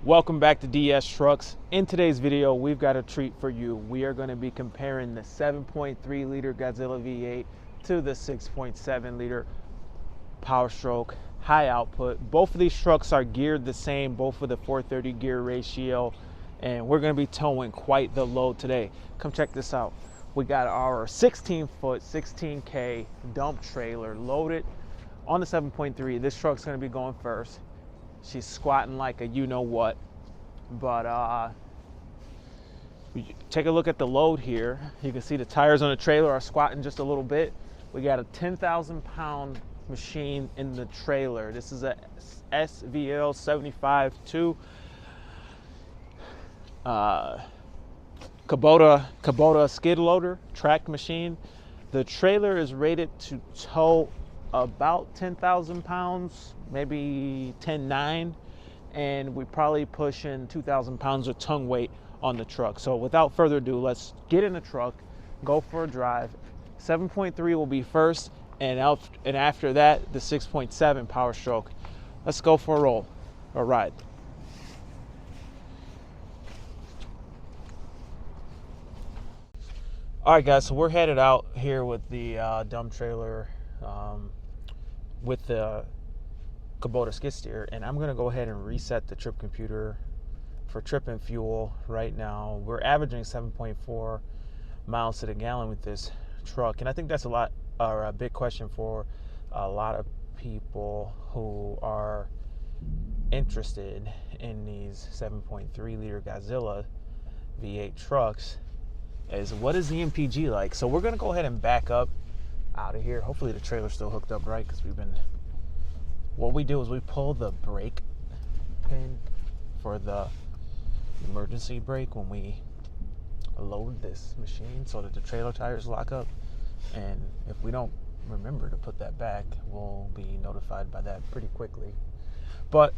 Welcome back to DS Trucks. In today's video, we've got a treat for you. We are going to be comparing the 7.3 liter Godzilla V8 to the 6.7 liter PowerStroke high output. Both of these trucks are geared the same, both with a 430 gear ratio, and we're going to be towing quite the load today. Come check this out. We got our 16-foot, 16K dump trailer loaded on the 7.3. This truck's going to be going first. She's squatting like a you-know-what, but take a look at the load here. You can see the tires on the trailer are squatting just a little bit. We got a 10,000-pound machine in the trailer. This is a SVL 75-2 Kubota skid loader track machine. The trailer is rated to tow about 10,000 pounds, maybe 10.9, and we're probably pushing 2,000 pounds of tongue weight on the truck. So without further ado, let's get in the truck, go for a drive. 7.3 will be first, and after that, the 6.7 PowerStroke. Let's go for a roll, or ride. All right, guys, so we're headed out here with the dump trailer with the Kubota skid steer, and I'm gonna go ahead and reset the trip computer for trip and fuel right now. We're averaging 7.4 miles to the gallon with this truck, and I think that's a big question for a lot of people who are interested in these 7.3 liter Godzilla V8 trucks is, what is the MPG like? So we're gonna go ahead and back up out of here. Hopefully the trailer's still hooked up right, because what we do is we pull the brake pin for the emergency brake when we load this machine so that the trailer tires lock up, and if we don't remember to put that back, we'll be notified by that pretty quickly. But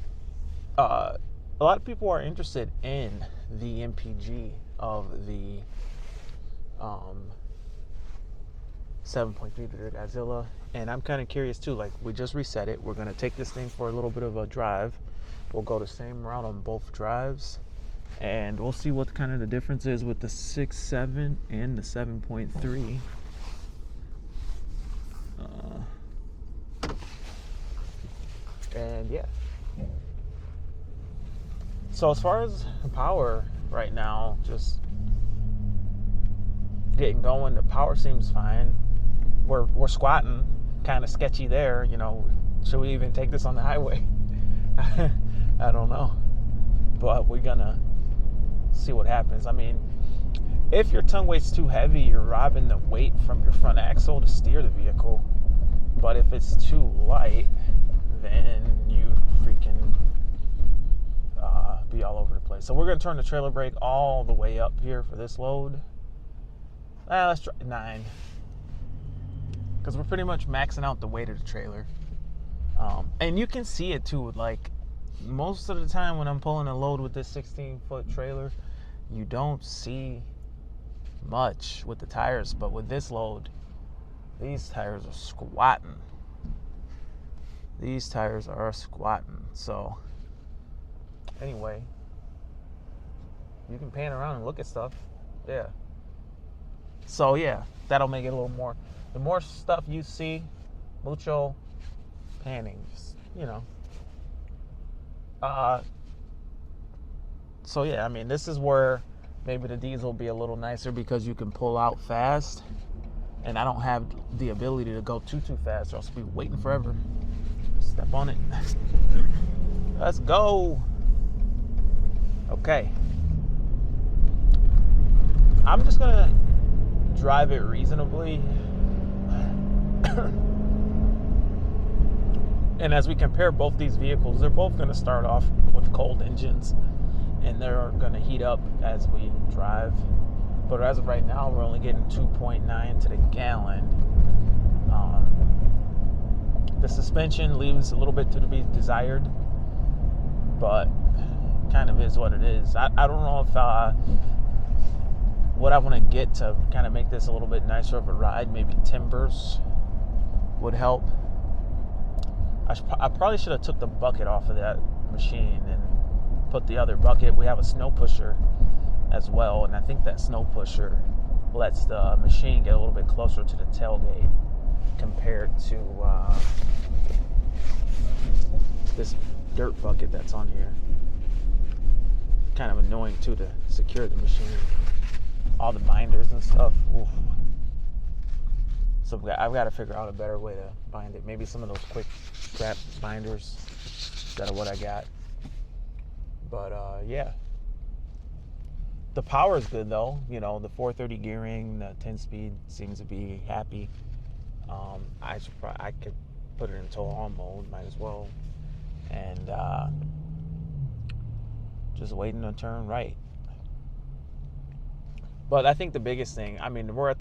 a lot of people are interested in the MPG of the 7.3 liter Godzilla, and I'm kind of curious too. Like, we just reset it. We're going to take this thing for a little bit of a drive. We'll go the same route on both drives, and we'll see what kind of the difference is with the 6.7 and the 7.3. And yeah, so as far as power right now, just getting going, the power seems fine. We're squatting, kind of sketchy there, you know. Should we even take this on the highway? I don't know, but we're gonna see what happens. I mean, if your tongue weight's too heavy, you're robbing the weight from your front axle to steer the vehicle. But if it's too light, then you freaking be all over the place. So we're gonna turn the trailer brake all the way up here for this load. Let's try 9, because we're pretty much maxing out the weight of the trailer. And you can see it too. Like, most of the time when I'm pulling a load with this 16-foot trailer, you don't see much with the tires, but with this load, these tires are squatting. These tires are squatting. So anyway, you can pan around and look at stuff. Yeah. So yeah, that'll make it a little more. The more stuff you see, mucho panning, just, you know. So yeah, I mean, this is where maybe the diesel will be a little nicer, because you can pull out fast, and I don't have the ability to go too fast, or else I'll be waiting forever. Just step on it. Let's go. Okay. I'm just gonna drive it reasonably. And as we compare both these vehicles, they're both going to start off with cold engines, and they're going to heat up as we drive. But as of right now, we're only getting 2.9 to the gallon. The suspension leaves a little bit to be desired, but kind of is what it is. I don't know if what I want to get to kind of make this a little bit nicer of a ride, maybe timbers would help. I probably should have took the bucket off of that machine and put the other bucket. We have a snow pusher as well, and I think that snow pusher lets the machine get a little bit closer to the tailgate compared to this dirt bucket that's on here. Kind of annoying too to secure the machine. All the binders and stuff. Oof. So I've got to figure out a better way to bind it. Maybe some of those quick strap binders instead of what I got. But yeah. The power is good though. You know, the 430 gearing, the 10-speed seems to be happy. I could put it in tow haul mode, might as well. And just waiting to turn right. But I think the biggest thing, I mean, we're at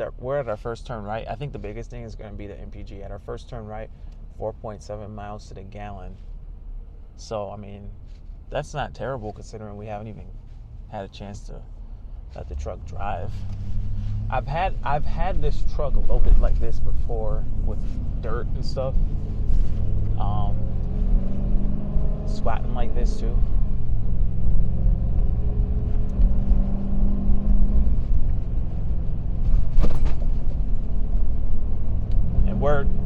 our first turn right. I think the biggest thing is going to be the MPG. At our first turn right, 4.7 miles to the gallon. So, I mean, that's not terrible considering we haven't even had a chance to let the truck drive. I've had this truck loaded like this before with dirt and stuff. Squatting like this too.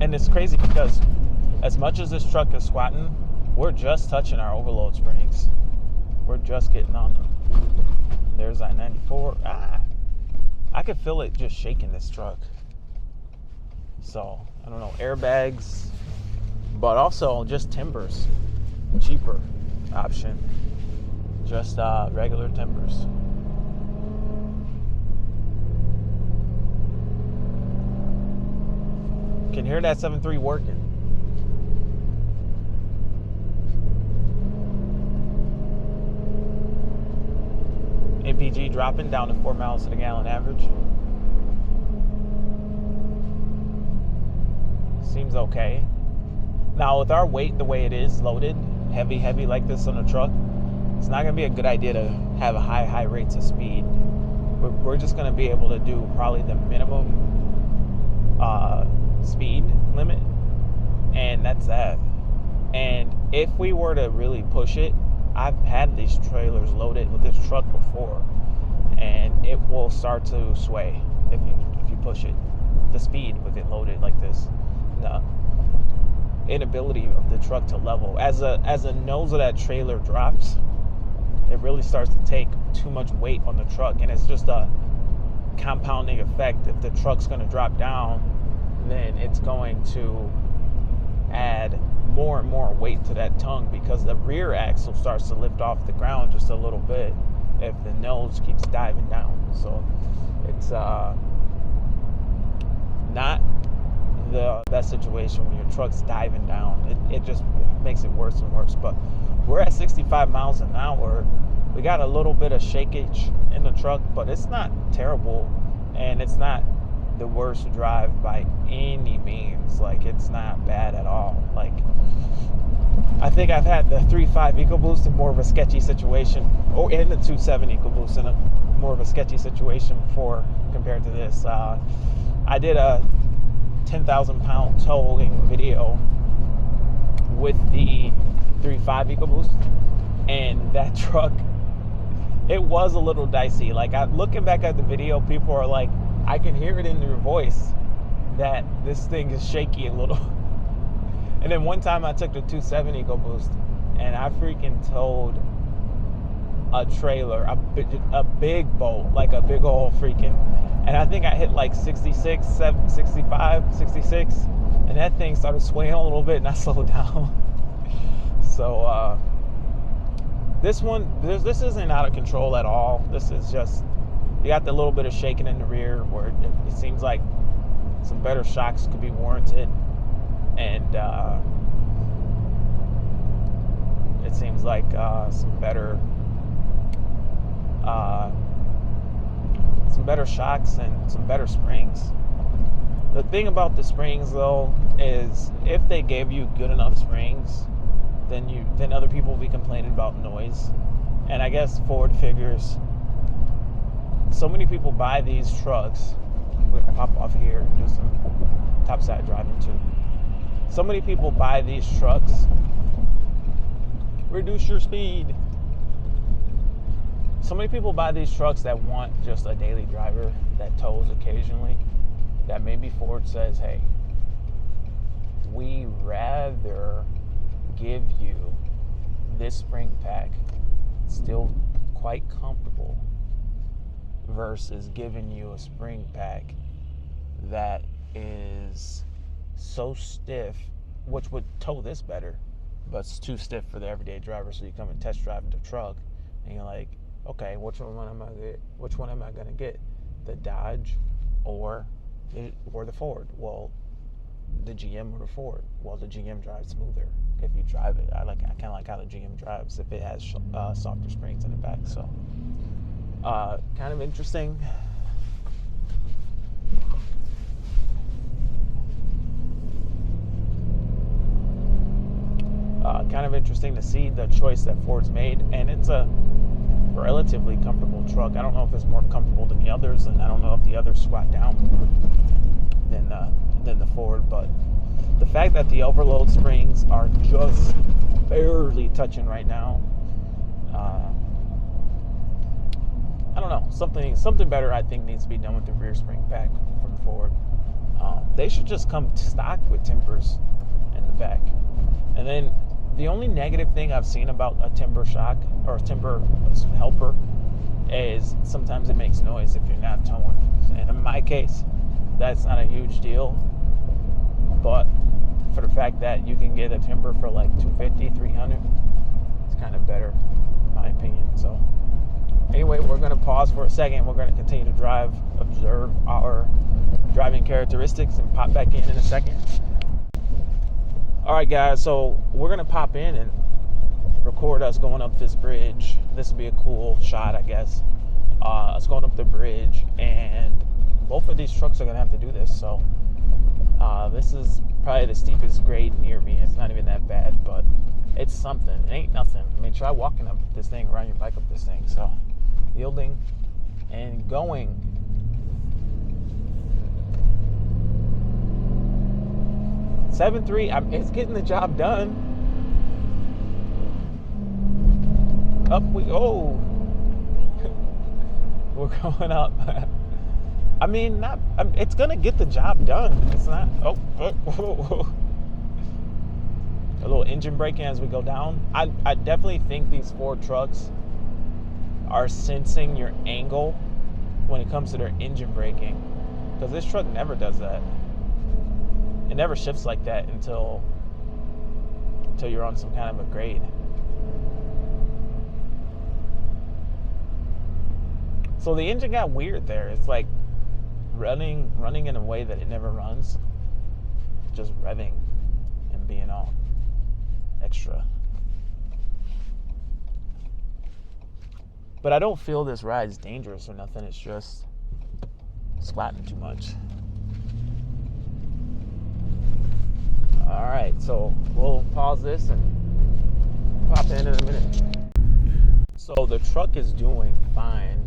And it's crazy because as much as this truck is squatting, we're just touching our overload springs. We're just getting on them. There's I-94. I could feel it just shaking this truck. So, I don't know, airbags, but also just timbers. Cheaper option. Just regular timbers. Can hear that 7.3 working. MPG dropping down to 4 miles to the gallon average. Seems okay. Now with our weight the way it is loaded, heavy like this on the truck, it's not going to be a good idea to have a high rates of speed. We're just going to be able to do probably the minimum speed limit, and that's that. And if we were to really push it, I've had these trailers loaded with this truck before, and it will start to sway if you push it, the speed with it loaded like this. The inability of the truck to level as the nose of that trailer drops, it really starts to take too much weight on the truck, and it's just a compounding effect. If the truck's going to drop down, then it's going to add more and more weight to that tongue because the rear axle starts to lift off the ground just a little bit if the nose keeps diving down. So it's not the best situation when your truck's diving down. It just makes it worse and worse. But we're at 65 miles an hour. We got a little bit of shakeage in the truck, but it's not terrible, and it's not the worst drive by any means. Like, it's not bad at all. Like, I think I've had the 3.5 EcoBoost in more of a sketchy situation, or in the 2.7 EcoBoost in a more of a sketchy situation before compared to this. I did a 10,000 pound towing video with the 3.5 EcoBoost, and that truck, it was a little dicey. Like, looking back at the video, people are like, I can hear it in your voice that this thing is shaky a little. And then one time I took the 2.7 EcoBoost and I freaking towed a trailer, a big boat, like a big old freaking, and I think I hit like 66, 65, 66, and that thing started swaying a little bit and I slowed down. So this isn't out of control at all. This is just, you got the little bit of shaking in the rear where it seems like some better shocks could be warranted, and it seems like some better shocks and some better springs. The thing about the springs though is if they gave you good enough springs, then other people will be complaining about noise. And I guess Ford figures, so many people buy these trucks. We're gonna pop off here and do some topside driving too. So many people buy these trucks. Reduce your speed. so many people buy these trucks that want just a daily driver that tows occasionally, that maybe Ford says, hey, we rather give you this spring pack, still quite comfortable, versus giving you a spring pack that is so stiff, which would tow this better, but it's too stiff for the everyday driver. So you come and test drive the truck and you're like, okay, which one am I gonna get? The Dodge or the Ford? Well, the GM or the Ford? Well, the GM drives smoother if you drive it. I kind of like how the GM drives if it has softer springs in the back. So kind of interesting. Kind of interesting to see the choice that Ford's made, and it's a relatively comfortable truck. I don't know if it's more comfortable than the others, and I don't know if the others squat down more than the Ford, but the fact that the overload springs are just barely touching right now, I don't know, something better I think needs to be done with the rear spring pack from Ford. They should just come stock with timbers in the back. And then the only negative thing I've seen about a timber shock or a timber helper is sometimes it makes noise if you're not towing. And in my case, that's not a huge deal. But for the fact that you can get a timber for like $250, $300, it's kind of better, in my opinion. So anyway, we're going to pause for a second. We're going to continue to drive, observe our driving characteristics, and pop back in a second. All right, guys, so we're going to pop in and record us going up this bridge. This will be a cool shot, I guess. Us going up the bridge, and both of these trucks are going to have to do this. So this is probably the steepest grade near me. It's not even that bad, but it's something. It ain't nothing. I mean, try walking up this thing, riding your bike up this thing. So yielding and going. 7.3, it's getting the job done. Up we go. We're going up. I mean, it's gonna get the job done. It's not. Oh. A little engine braking as we go down. I definitely think these Ford trucks are sensing your angle when it comes to their engine braking, because this truck never does that. It never shifts like that until you're on some kind of a grade. So the engine got weird there. It's like running in a way that it never runs. Just revving and being all extra. But I don't feel this ride is dangerous or nothing. It's just squatting too much. All right, so we'll pause this and pop in a minute. So the truck is doing fine.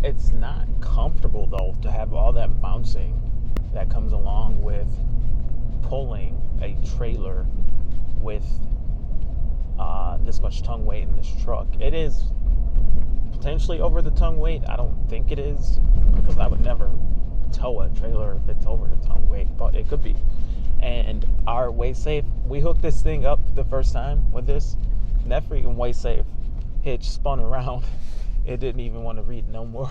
It's not comfortable though to have all that bouncing that comes along with pulling a trailer with this much tongue weight in this truck. It is potentially over the tongue weight. I don't think it is, because I would never tow a trailer if it's over the tongue weight, but it could be. And our Way Safe, we hooked this thing up the first time with this, and that freaking Way Safe hitch spun around. It didn't even want to read no more.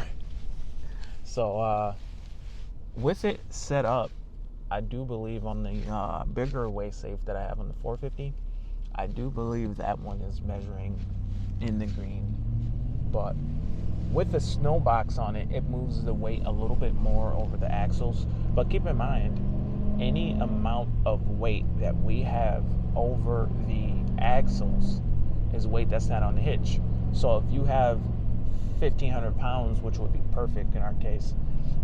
So with it set up, I do believe on the bigger Way Safe that I have on the 450, I do believe that one is measuring in the green. But with the snow box on it, it moves the weight a little bit more over the axles. But keep in mind, any amount of weight that we have over the axles is weight that's not on the hitch. So if you have 1,500 pounds, which would be perfect in our case,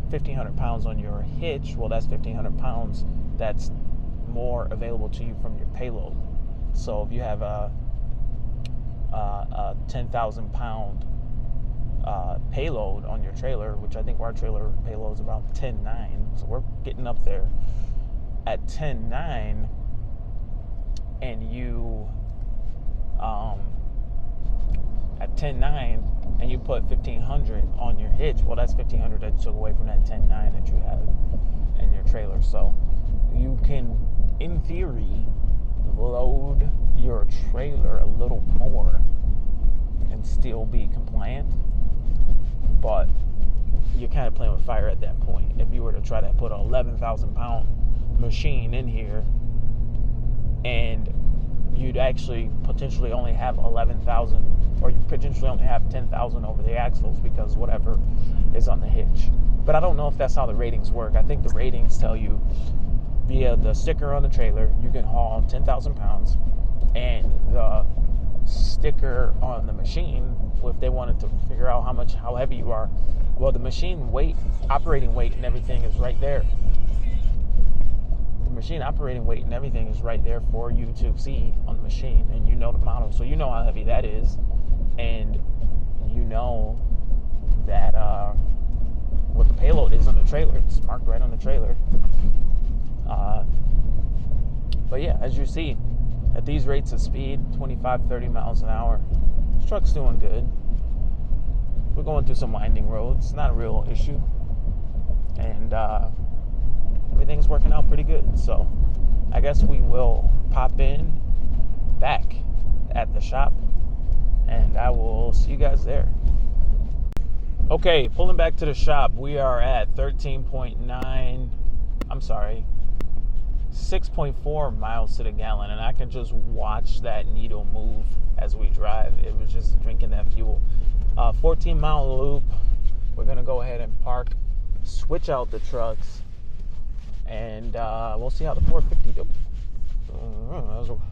1,500 pounds on your hitch, well, that's 1,500 pounds that's more available to you from your payload. So if you have a 10,000 pound payload on your trailer, which I think our trailer payload is about 10.9, so we're getting up there at 10.9, and you at 10.9 and you put 1,500 on your hitch, well, that's 1,500 that you took away from that 10.9 that you have in your trailer. So you can, in theory, load your trailer a little more and still be compliant, but you're kind of playing with fire at that point. If you were to try to put an 11,000 pound machine in here, and you'd actually potentially only have 11,000, or you potentially only have 10,000 over the axles because whatever is on the hitch. But I don't know if that's how the ratings work. I think the ratings tell you via the sticker on the trailer you can haul 10,000 pounds, and the sticker on the machine, if they wanted to figure out how heavy you are, well, the machine weight, operating weight and everything is right there. The machine operating weight and everything is right there for you to see on the machine, and you know the model, so you know how heavy that is, and you know that what the payload is on the trailer. It's marked right on the trailer. But yeah, as you see, at these rates of speed, 25-30 miles an hour, this truck's doing good. We're going through some winding roads, not a real issue, and everything's working out pretty good. So I guess we will pop in back at the shop, and I will see you guys there. Okay, pulling back to the shop, we are at 6.4 miles to the gallon, and I can just watch that needle move as we drive. It was just drinking that fuel. 14-mile loop. We're gonna go ahead and park, switch out the trucks, and we'll see how the 450 do.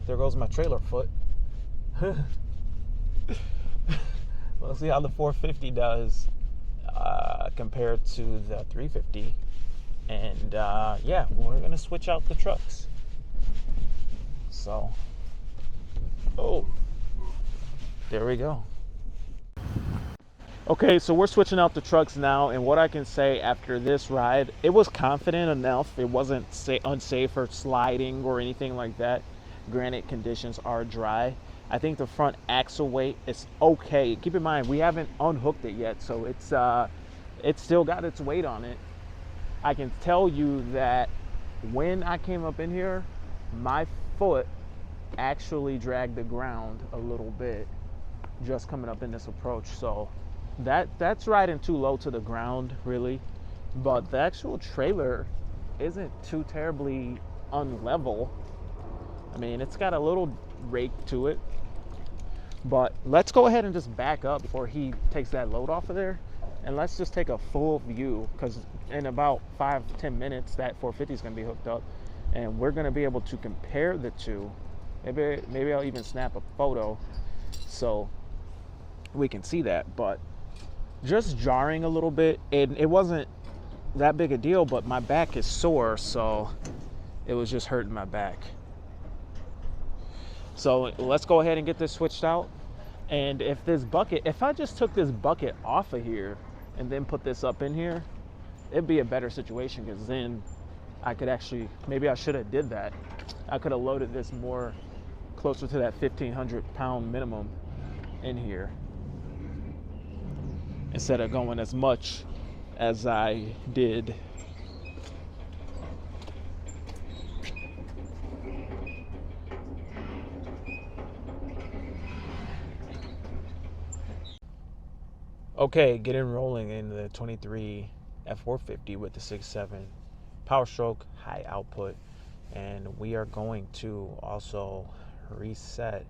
There goes my trailer foot. We'll see how the 450 does compared to the 350. And yeah, we're gonna switch out the trucks. So, there we go. Okay, so we're switching out the trucks now, and what I can say after this ride, it was confident enough. It wasn't unsafe or sliding or anything like that. Granted, conditions are dry. I think the front axle weight is okay. Keep in mind, we haven't unhooked it yet, so it's still got its weight on it. I can tell you that when I came up in here, my foot actually dragged the ground a little bit just coming up in this approach. So that's riding too low to the ground, really. But the actual trailer isn't too terribly unlevel. I mean, it's got a little rake to it. But let's go ahead and just back up before he takes that load off of there. And let's just take a full view, because in about 5-10 minutes, that 450 is going to be hooked up, and we're going to be able to compare the two. Maybe I'll even snap a photo so we can see that. But just jarring a little bit, and it wasn't that big a deal, but my back is sore, so it was just hurting my back. So let's go ahead and get this switched out. And if I just took this bucket off of here and then put this up in here, it'd be a better situation, because then I could actually, maybe I should have did that. I could have loaded this more closer to that 1,500 pound minimum in here, instead of going as much as I did. Okay, getting rolling in the 23 F450 with the 6.7 PowerStroke high output, and we are going to also reset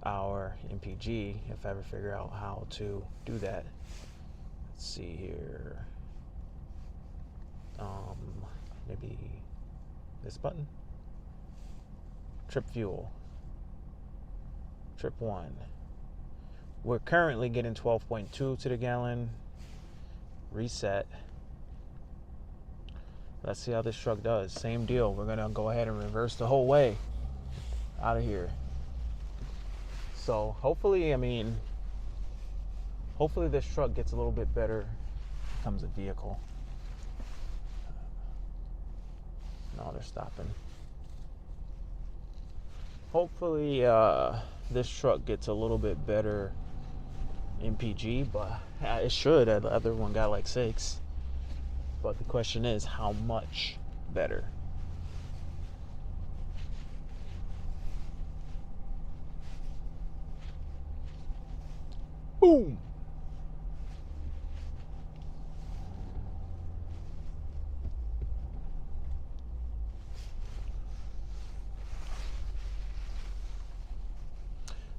our MPG if I ever figure out how to do that. Let's see here. Maybe this button. Trip fuel. Trip 1. We're currently getting 12.2 to the gallon. Reset. Let's see how this truck does. Same deal. We're gonna go ahead and reverse the whole way out of here. So hopefully, hopefully this truck gets a little bit better, becomes a vehicle. No, they're stopping. Hopefully this truck gets a little bit better MPG, but it should. The other one got like 6. But the question is, how much better? Boom!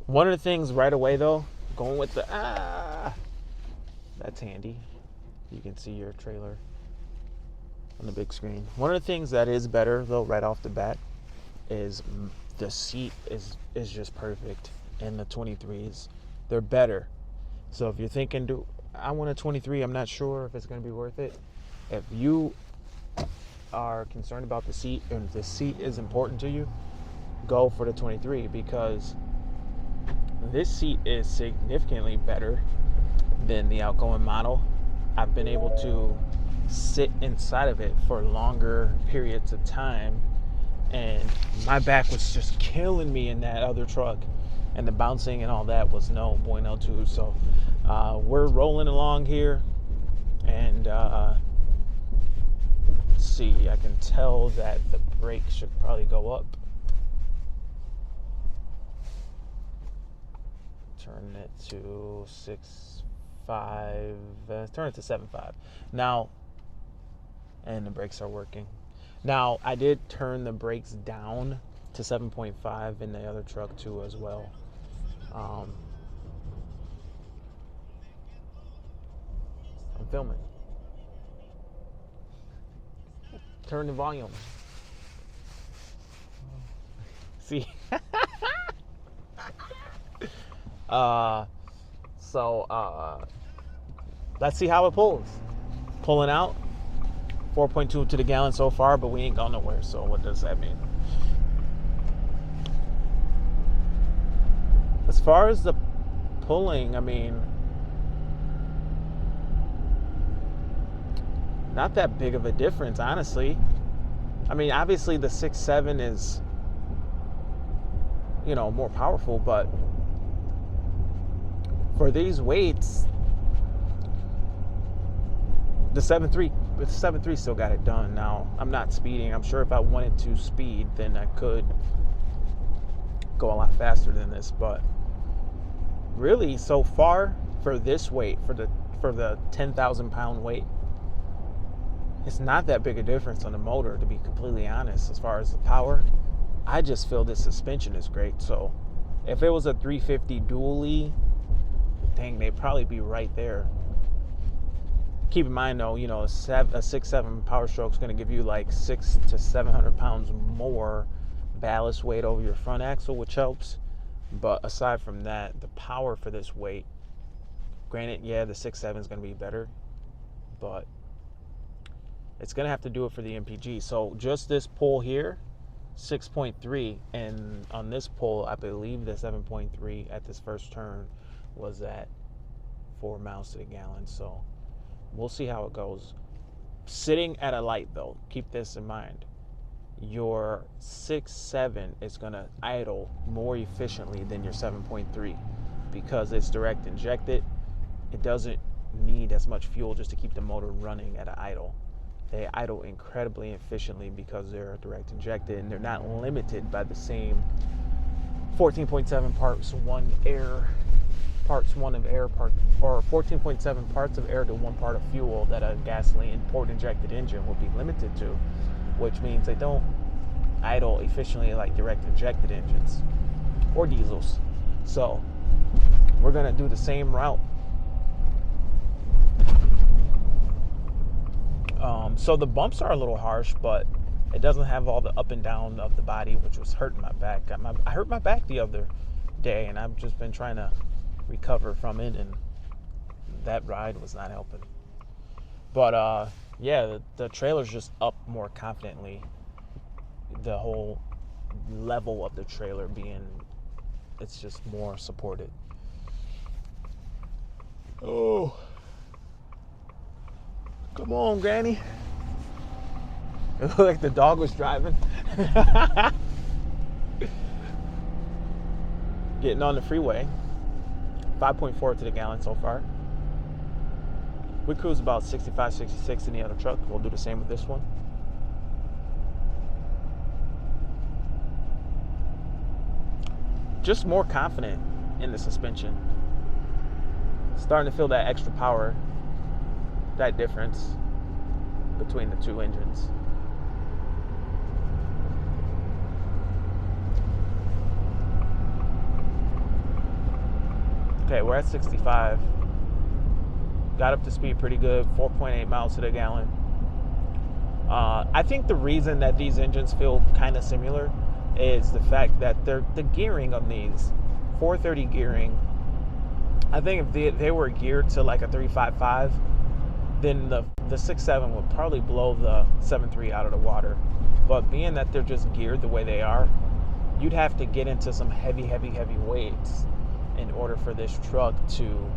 One of the things right away though, going with the that's handy. You can see your trailer on the big screen. One of the things that is better though right off the bat is the seat is just perfect, and the 23s, they're better. So if you're thinking, I want a 23, I'm not sure if it's going to be worth it. If you are concerned about the seat and the seat is important to you, go for the 23, because this seat is significantly better than the outgoing model. I've been able to sit inside of it for longer periods of time, and my back was just killing me in that other truck, and the bouncing and all that was no bueno too. So we're rolling along here, and let's see, I can tell that the brake should probably go up. Turn it to 6.5, turn it to 7.5 now, and the brakes are working. Now I did turn the brakes down to 7.5 in the other truck too as well. I'm filming. Turn the volume. See. Let's see how it pulls. Pulling out 4.2 to the gallon so far, but we ain't gone nowhere. So what does that mean? As far as the pulling, I mean, not that big of a difference, honestly. I mean, obviously the 6.7 is, more powerful, but for these weights, the 7.3 still got it done. Now, I'm not speeding. I'm sure if I wanted to speed, then I could go a lot faster than this. But really, so far, for this weight, for the 10,000 pound weight, it's not that big a difference on the motor, to be completely honest. As far as the power, I just feel this suspension is great. So if it was a 350 dually, dang, they'd probably be right there. Keep in mind though, a 6.7 PowerStroke is going to give you like 600 to 700 pounds more ballast weight over your front axle, which helps. But aside from that, the power for this weight, granted, yeah, the 6.7 is going to be better, but it's going to have to do it for the MPG. So just this pull here, 6.3, and on this pull, I believe the 7.3 at this first turn was at 4 miles to the gallon. So we'll see how it goes. Sitting at a light though, keep this in mind. Your 6.7 is going to idle more efficiently than your 7.3 because it's direct injected. It doesn't need as much fuel just to keep the motor running at an idle. They idle incredibly efficiently because they're direct injected, and they're not limited by the same 14.7 parts 1 air, parts 1 of air, or 14.7 parts of air to 1 part of fuel that a gasoline port injected engine will be limited to, which means they don't idle efficiently like direct injected engines or diesels. So we're gonna do the same route. So the bumps are a little harsh, but it doesn't have all the up and down of the body, which was hurting my back. I hurt my back the other day, and I've just been trying to recover from it, and that ride was not helping. But yeah, the trailer's just up more confidently. The whole level of the trailer it's just more supported. Oh, come on, Granny. It looked like the dog was driving. Getting on the freeway. 5.4 to the gallon so far. We cruise about 65, 66 in the other truck. We'll do the same with this one. Just more confident in the suspension. Starting to feel that extra power, that difference between the two engines. Okay, we're at 65. Got up to speed pretty good, 4.8 miles to the gallon. I think the reason that these engines feel kind of similar is the fact that the gearing on these, 430 gearing, I think if they were geared to like a 355, then the 6.7 would probably blow the 7.3 out of the water. But being that they're just geared the way they are, you'd have to get into some heavy weights in order for this truck to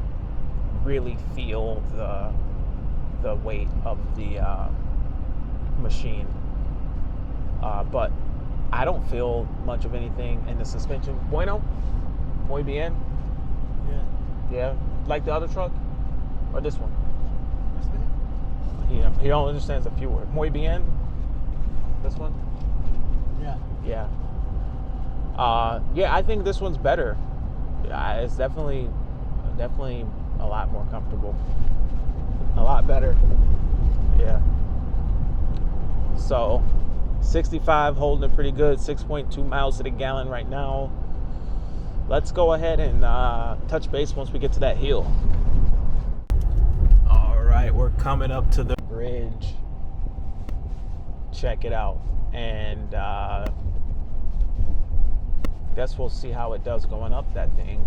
really feel the weight of the machine. But I don't feel much of anything in the suspension. Bueno? Muy bien? Yeah. Like the other truck? Or this one? He only understands a few words. Muy bien? This one? Yeah. Yeah, I think this one's better. It's definitely a lot more comfortable. A lot better. Yeah. So 65, holding it pretty good. 6.2 miles to the gallon right now. Let's go ahead and touch base once we get to that hill. All right, we're coming up to the bridge. Check it out. And guess we'll see how it does going up that thing.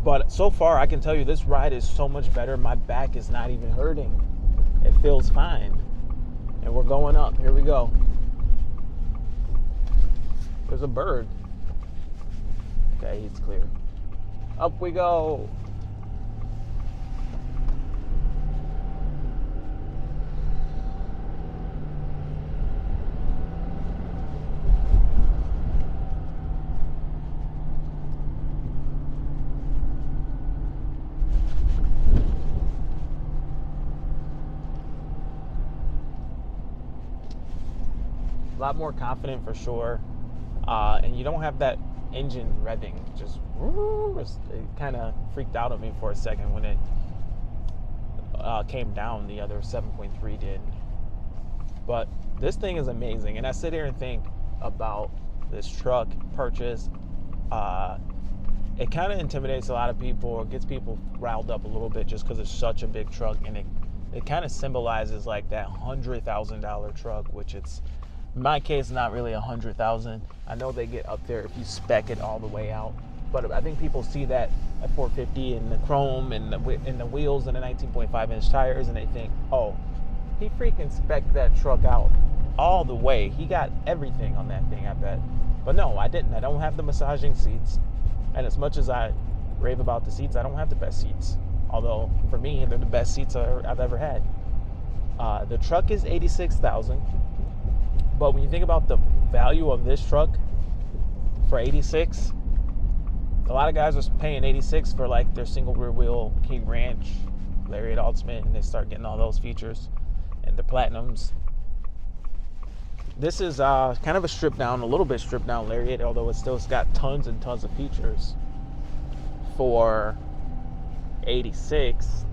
But so far, I can tell you this ride is so much better. My back is not even hurting. It feels fine. And we're going up. Here we go. There's a bird. Okay, he's clear. Up we go. A lot more confident for sure. And you don't have that engine revving. Just it kind of freaked out at me for a second when it came down. The other 7.3 did. But this thing is amazing. And I sit here and think about this truck purchase. It kind of intimidates a lot of people or gets people riled up a little bit just because it's such a big truck. And it kind of symbolizes like that $100,000 truck, which it's, in my case, not really $100,000. I know they get up there if you spec it all the way out, but I think people see that at 450 and the chrome and the wheels and the 19.5 inch tires, and they think, oh, he freaking spec'd that truck out all the way. He got everything on that thing, I bet. But no, I didn't. I don't have the massaging seats, and as much as I rave about the seats, I don't have the best seats. Although for me, they're the best seats I've ever had. The truck is $86,000. But when you think about the value of this truck for 86, a lot of guys are paying 86 for like their single rear wheel King Ranch, Lariat Ultimate, and they start getting all those features and the Platinums. This is kind of a little bit stripped down Lariat, although it's got tons and tons of features for 86.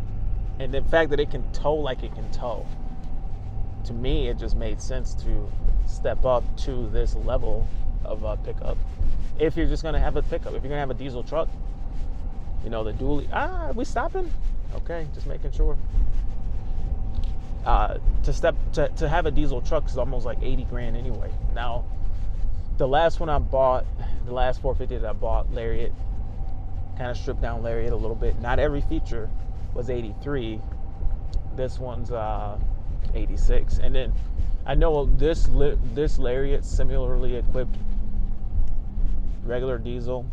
And the fact that it can tow like it can tow, to me, it just made sense to step up to this level of pickup. If you're just gonna have a pickup, if you're gonna have a diesel truck, the dually. Are we stopping? Okay, just making sure. To have a diesel truck is almost like 80 grand anyway. Now, the last one I bought, the last 450 that I bought, Lariat, kind of stripped down Lariat a little bit. Not every feature was 83. This one's 86. And then I know this Lariat, similarly equipped, regular diesel,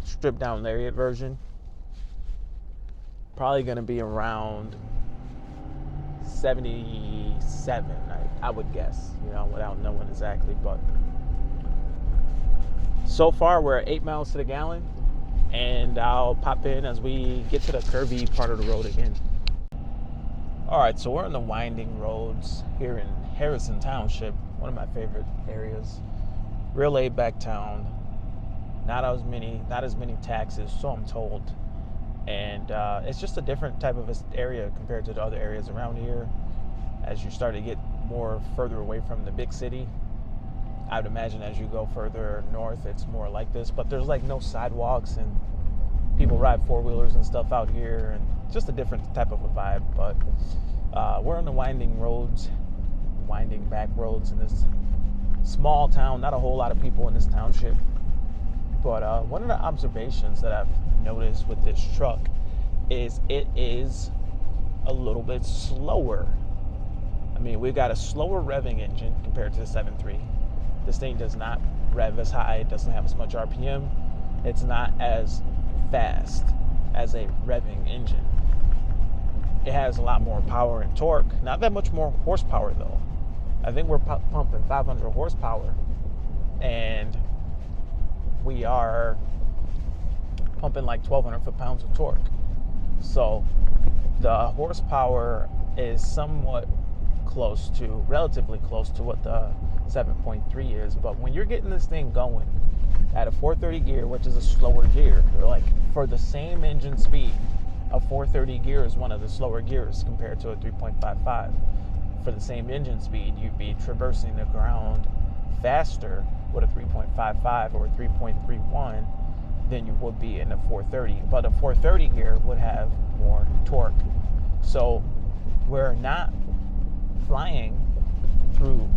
stripped down Lariat version, probably going to be around 77, I would guess, without knowing exactly. But So far, we're at 8 miles to the gallon, and I'll pop in as we get to the curvy part of the road again. All right, so we're on the winding roads here in Harrison Township, one of my favorite areas. Real laid-back town. Not as many taxes, so I'm told. And it's just a different type of area compared to the other areas around here. As you start to get more further away from the big city, I would imagine as you go further north, it's more like this. But there's like no sidewalks, and people ride four-wheelers and stuff out here, and just a different type of a vibe. But we're on the winding back roads in this small town. Not a whole lot of people in this township. But one of the observations that I've noticed with this truck is it is a little bit slower. I mean, we've got a slower revving engine compared to the 7.3. This thing does not rev as high. It doesn't have as much RPM. It's not as fast as a revving engine. It has a lot more power and torque. Not that much more horsepower, though. I think we're pumping 500 horsepower, and we are pumping like 1,200 foot-pounds of torque. So the horsepower is relatively close to what the 7.3 is. But when you're getting this thing going at a 430 gear, which is a slower gear, like for the same engine speed, a 430 gear is one of the slower gears compared to a 3.55. For the same engine speed, you'd be traversing the ground faster with a 3.55 or a 3.31 than you would be in a 430. But a 430 gear would have more torque. So we're not flying through,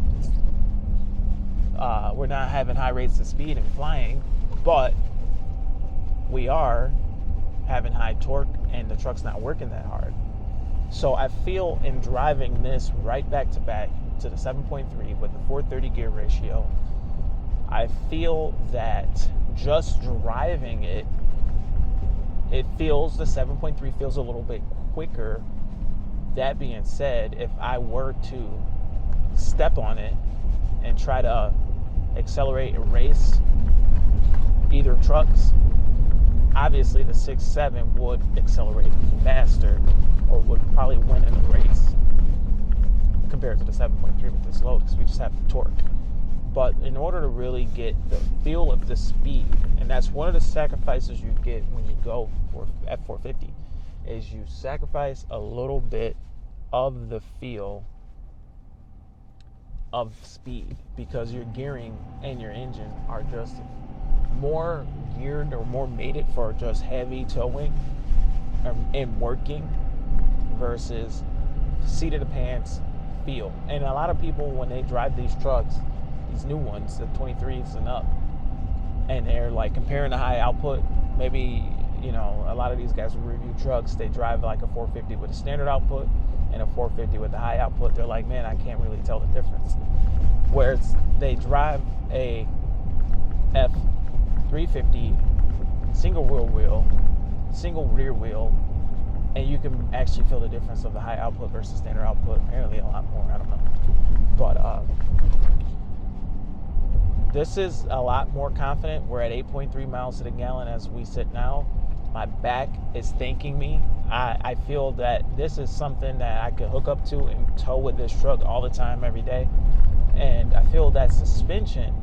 we're not having high rates of speed and flying, but we are having high torque, and the truck's not working that hard. So I feel in driving this right back to back to the 7.3 with the 430 gear ratio, I feel that just driving it, the 7.3 feels a little bit quicker. That being said, if I were to step on it and try to accelerate and race either trucks, obviously the 6.7 would accelerate faster, or would probably win in the race compared to the 7.3 with this load, because we just have the torque. But in order to really get the feel of the speed, and that's one of the sacrifices you get when you go for F450, is you sacrifice a little bit of the feel of speed, because your gearing and your engine are just more geared or more mated for just heavy towing and working versus seat of the pants feel. And a lot of people, when they drive these trucks, these new ones, the 23s and up, and they're like comparing the high output, maybe, a lot of these guys who review trucks, they drive like a 450 with a standard output and a 450 with a high output. They're like, man, I can't really tell the difference. Whereas they drive a F350 single rear wheel, and you can actually feel the difference of the high output versus standard output. Apparently a lot more, I don't know. But this is a lot more confident. We're at 8.3 miles to the gallon as we sit now. My back is thanking me. I feel that this is something that I could hook up to and tow with this truck all the time, every day. And I feel that suspension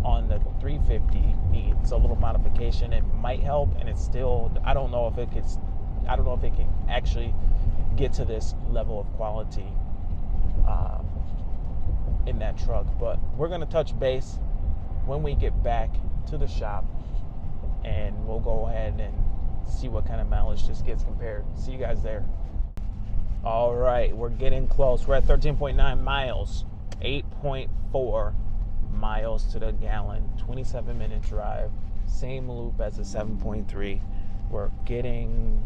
on the 350 needs a little modification. It might help, and it's still, I don't know if it can actually get to this level of quality in that truck. But we're going to touch base when we get back to the shop, and we'll go ahead and see what kind of mileage this gets compared. See you guys there. All right, we're getting close. We're at 13.9 miles, 8.4 miles to the gallon, 27-minute drive, same loop as the 7.3. We're getting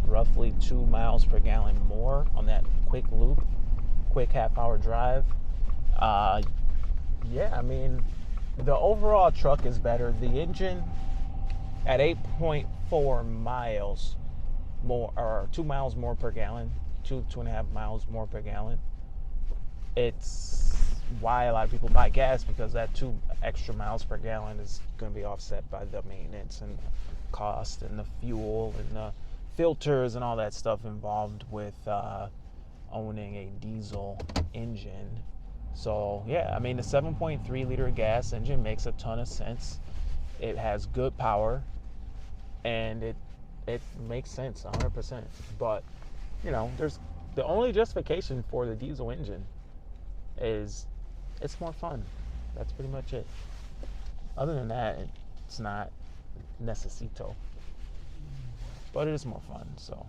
roughly 2 miles per gallon more on that quick loop, quick half-hour drive. Yeah, I mean, the overall truck is better. The engine at 8.4 miles more, or 2 miles more per gallon, 2.5 miles more per gallon. It's why a lot of people buy gas, because that 2 extra miles per gallon is going to be offset by the maintenance and cost and the fuel and the filters and all that stuff involved with owning a diesel engine. So yeah, I mean, the 7.3 liter gas engine makes a ton of sense. It has good power, and it makes sense 100%. But you know, there's the only justification for the diesel engine is it's more fun. That's pretty much it. Other than that, it's not necesito, but it is more fun. So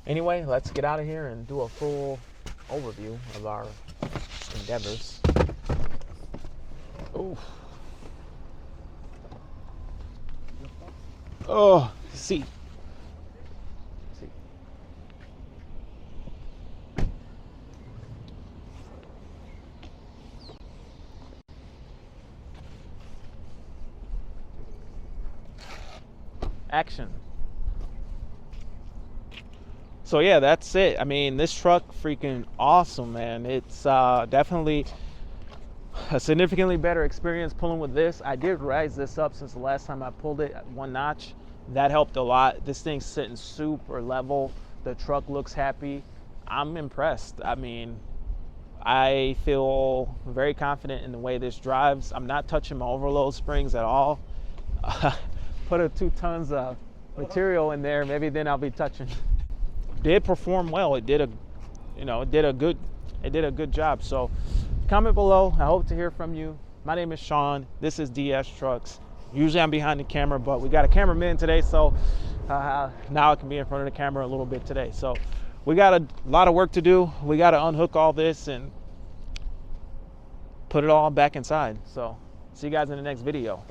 anyway, let's get out of here and do a full overview of our endeavors. Ooh. Oh, see. Action. So yeah, that's it. I mean, this truck freaking awesome, man. It's definitely a significantly better experience pulling with this. I did rise this up since the last time I pulled it 1 notch. That helped a lot. This thing's sitting super level. The truck looks happy. I'm impressed. I mean, I feel very confident in the way this drives. I'm not touching my overload springs at all. Put 2 tons of material in there, maybe then I'll be touching. Did perform well. It did a good job. So comment below. I hope to hear from you. My name is Sean. This is DS Trucks. Usually I'm behind the camera, but we got a cameraman today, so now I can be in front of the camera a little bit today. So we got a lot of work to do. We got to unhook all this and put it all back inside. So see you guys in the next video.